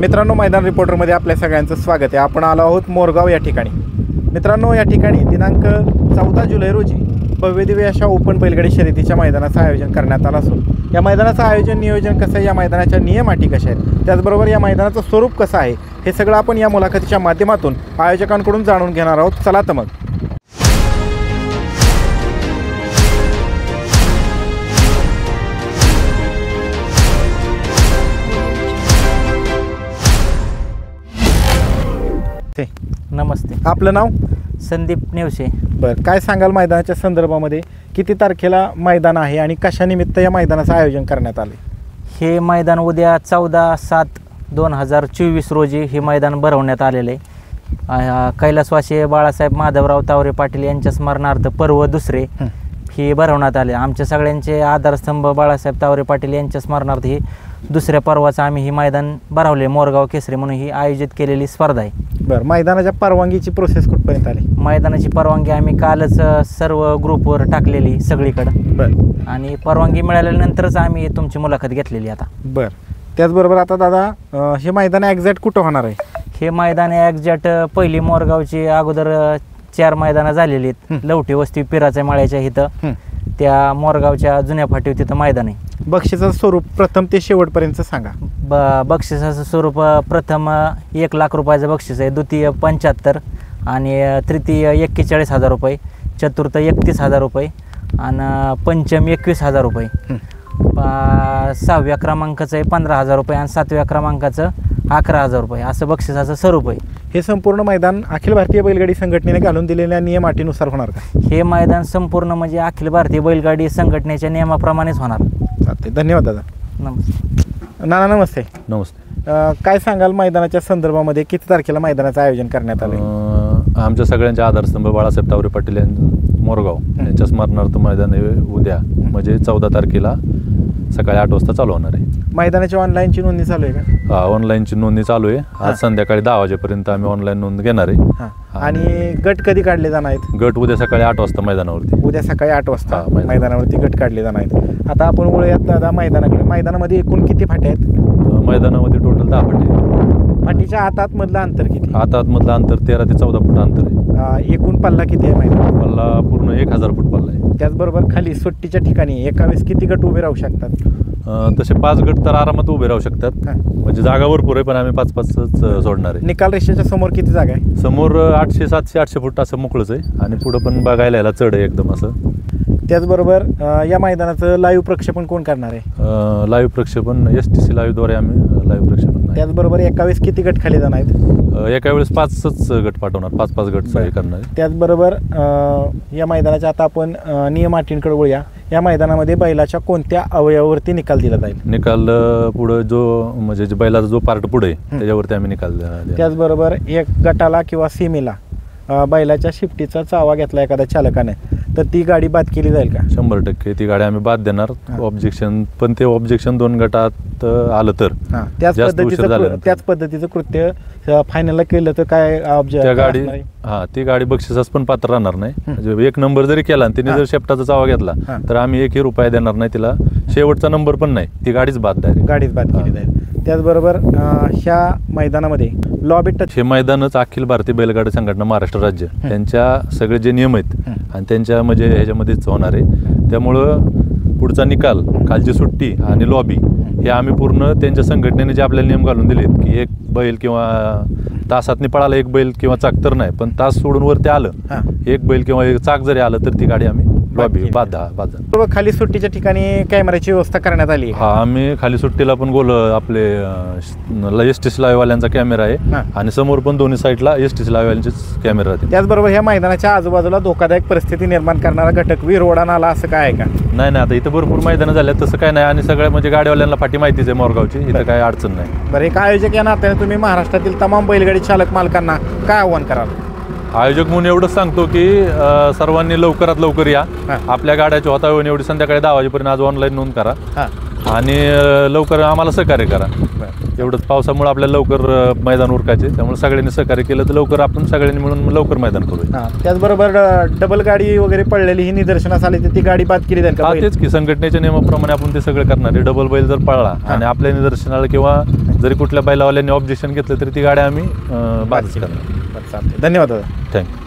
मित्रांनो, मैदान रिपोर्टरमध्ये आपल्या सगळ्यांचं स्वागत आहे। आपण आलो आहोत मोरगाव या ठिकाणी। मित्रांनो, या ठिकाणी दिनांक 14 जुलै रोजी भव्यदिव्य अशा ओपन बैलगाडी शर्यतीच्या मैदानाचं आयोजन करण्यात आलं असून या मैदानाचं आयोजन नियोजन कसं आहे, या मैदानाच्या नियम अटी कशा आहेत, त्याचबरोबर या मैदानाचं स्वरूप कसं आहे, हे सगळं आपण या मुलाखतीच्या माध्यमातून आयोजकांकडून जाणून घेणार आहोत। चला तर मग। नमस्ते, आपलं नाव? संदीप नेवसे। बरं, काय सांगाल मैदानाच्या संदर्भामध्ये? किती तारखेला मैदान आहे आणि कशानिमित्त या मैदानाचं आयोजन करण्यात आले? हे मैदान उद्या 14/7/2024 रोजी हे मैदान भरवण्यात आलेले आहे। कैलासवासी बाळासाहेब माधवराव तावरे पाटील यांच्या स्मरणार्थ पर्व दुसरे हे भरवण्यात आले। आमच्या सगळ्यांचे आधारस्तंभ बाळासाहेब तावरे पाटील यांच्या स्मरणार्थ ही दुसऱ्या पर्वाचं आम्ही ही मैदान भरवले। मोरगाव केसरी म्हणून ही आयोजित केलेली स्पर्धा आहे। बरं, मैदानाच्या परवानगीची प्रोसेस कुठपर्यंत आली? मैदानाची परवानगी आम्ही कालच सर्व ग्रुपवर टाकलेली सगळीकडं। बरं, आणि परवानगी मिळाल्यानंतरच आम्ही तुमची मुलाखत घेतलेली आता। बरं, त्याचबरोबर आता दादा, हे मैदान एक्झॅक्ट कुठं होणार आहे? हे मैदान एक्झॅक्ट पहिली मोरगावची अगोदर 4 मैदानं झालेली आहेत। लवटी वस्ती पिराच्या माळ्याच्या इथं त्या मोरगावच्या जुन्या फाटीवर तिथं मैदान आहे। बक्षिसाचं स्वरूप प्रथम ते शेवटपर्यंत सांगा। बक्षिसाचं स्वरूप प्रथम 1 लाख रुपयाचं बक्षीस आहे, द्वितीय 75 आणि तृतीय 41,000 रुपये, चतुर्थ 31,000 रुपये आणि पंचम 21,000 रुपये, 6व्या क्रमांकाचं आहे 15,000 रुपये आणि 7व्या क्रमांकाचं 11,000 रुपये असं बक्षिसाचं स्वरूप आहे। हे संपूर्ण मैदान अखिल भारतीय बैलगाडी संघटनेने घालून दिलेल्या नियम अटीनुसार होणार का? हे मैदान संपूर्ण म्हणजे अखिल भारतीय बैलगाडी संघटनेच्या नियमाप्रमाणेच होणार। चालते, धन्यवाद दादा। नमस्ते। नाना नमस्ते। नमस्ते। काय सांगाल मैदानाच्या संदर्भामध्ये? किती तारखेला मैदानाचं आयोजन करण्यात आले? आमच्या सगळ्यांचे आधारस्तंभ बाळासाहेब तावरे पाटील मोरगाव यांच्या स्मरणार्थ मैदान हे उद्या म्हणजे 14 तारखेला सकाळी 8 वाजता चालू होणार आहे। मैदानाची ऑनलाईनची नोंदणी चालू आहे का? ऑनलाईनची नोंदणी चालू आहे। आज संध्याकाळी 10 वाजेपर्यंत आम्ही ऑनलाईन नोंद घेणार आहे। आणि गट कधी काढले जाणार आहेत? गट उद्या सकाळी 8 वाजता मैदानावरती। उद्या सकाळी 8 वाजता मैदानावरती गट काढले जाणार आहेत। आता आपण वळूयात दादा मैदानाकडे। मैदानामध्ये एकूण किती फाटे आहेत? मैदानामध्ये टोटल 10 फाटे आहेत। फाटीच्या आतमधलं अंतर किती? आतमधलं अंतर 13 ते 14 फूट अंतर आहे। एकूण पल्ला किती आहे मैदान? पल्ला पूर्ण 1000 फूट पल्ला आहे। त्याचबरोबर खाली सुट्टीच्या ठिकाणी एका वेळेस किती गट उभे राहू शकतात? तसे 5 गट तर आरामात उभे राहू शकतात, म्हणजे जागा भरपूर आहे, पण आम्ही 5-5च सोडणार आहे। निकाल रेषेच्या समोर किती जागा आहे? समोर 800, 700, 800 फूट असं मोकळंच आहे आणि पुढं पण बघायला यायला चढ आहे एकदम असं। त्याचबरोबर या मैदानाचं लाईव्ह प्रक्षेपण कोण करणार आहे? लाईव्ह प्रक्षेपण STC लाईव्हद्वारे आम्ही लाईव्ह प्रक्षेपण। त्याचबरोबर एका वेळेस किती गट खाली जाणार आहेत? एका वेळेस 5च गट पाठवणार, 5-5 गट करणार आहे। त्याचबरोबर या मैदानाच्या आता आपण नियम अटींकडे वळूया। या मैदानामध्ये बैलाच्या कोणत्या अवयवावरती निकाल दिला जाईल? निकाल पुढे जो म्हणजे बैलाचा जो पार्ट पुढे आहे त्याच्यावरती आम्ही निकाल द्या। त्याचबरोबर एक गटाला किंवा सीमेला बैलाच्या शिफ्टीचा चावा घेतला एखाद्या चालकाने तर ती गाडी बाद केली जाईल का? 100% ती गाडी आम्ही बाद देणार। ऑब्जेक्शन, पण ते ऑब्जेक्शन 2 गटात आलं तर त्याच पद्धतीचं कृत्य फायनलला केलं तर काय त्या गाडी ती गाडी बक्षिसास पण पात्र राहणार नाही। म्हणजे 1 नंबर जरी केला आणि तिने जर शेपटाचा चावा घेतला तर आम्ही 1ही रुपया देणार नाही तिला, शेवटचा नंबर पण नाही, ती गाडीच बाद केली जाईल। त्याचबरोबर ह्या मैदानामध्ये लॉबी टच हे मैदानच अखिल भारतीय बैलगाडी संघटना महाराष्ट्र राज्य त्यांच्या सगळे जे नियम आहेत आणि त्यांच्या म्हणजे ह्याच्यामध्येच होणार आहे। त्यामुळं पुढचा निकाल, खालची सुट्टी आणि लॉबी हे आम्ही पूर्ण त्यांच्या संघटनेने जे आपल्याला नियम घालून दिलेत की एक बैल किंवा तासातनी पळाला एक बैल किंवा चाक तर नाही, पण तास सोडून वरती आलं एक बैल किंवा एक चाक जरी आलं तर ती गाडी आम्ही लॉबी बाद। खाली सुट्टीच्या ठिकाणी कॅमेऱ्याची व्यवस्था करण्यात आली? आम्ही खाली सुट्टीला पण आपले STC लाईव्हवाल्यांचा कॅमेरा आहे आणि समोर पण दोन्ही साईडला STC लाईव्हवाल्यांचेच कॅमेरा आहेत। त्याचबरोबर ह्या मैदानाच्या आजूबाजूला धोकादायक परिस्थिती निर्माण करणारा घटक विरोडा नाला असं काय आहे का? नाही, आता इथं भरपूर मैदानं झाल्यात तसं काय नाही आणि सगळ्या म्हणजे गाडीवाल्यांना फाटी माहितीच आहे मोरगावची, इथं काय अडचण नाही। बरं, एक आयोजक या नात्याने तुम्ही महाराष्ट्रातील तमाम बैलगाडी चालक मालकांना काय आव्हान कराल? आयोजक म्हणून एवढंच सांगतो की सर्वांनी लवकरात लवकर या, आपल्या गाड्याच्या होता एवढी संध्याकाळी 10 वाजेपर्यंत आज ऑनलाईन नोंद करा आणि लवकर आम्हाला सहकार्य करा। एवढंच पावसामुळे आपल्याला लवकर मैदान उरकायचे, त्यामुळे सगळ्यांनी सहकार्य केलं तर लवकर आपण सगळ्यांनी मिळून लवकर मैदान करूया. हां, त्याचबरोबर डबल गाडी वगैरे पडलेली ही निदर्शनास आली तर ती गाडी बाद केली जाईल का? हा, तेच की संघटनेच्या नियमाप्रमाणे आपण ते सगळं करणार आहे. डबल बैल जर पळला आणि आपल्या निदर्शनाला किंवा जरी कुठल्या बैलावाल्यांनी ऑब्जेक्शन घेतलं तरी ती गाडी आम्ही बादच करणार. चालते, धन्यवाद दादा. थँक्यू.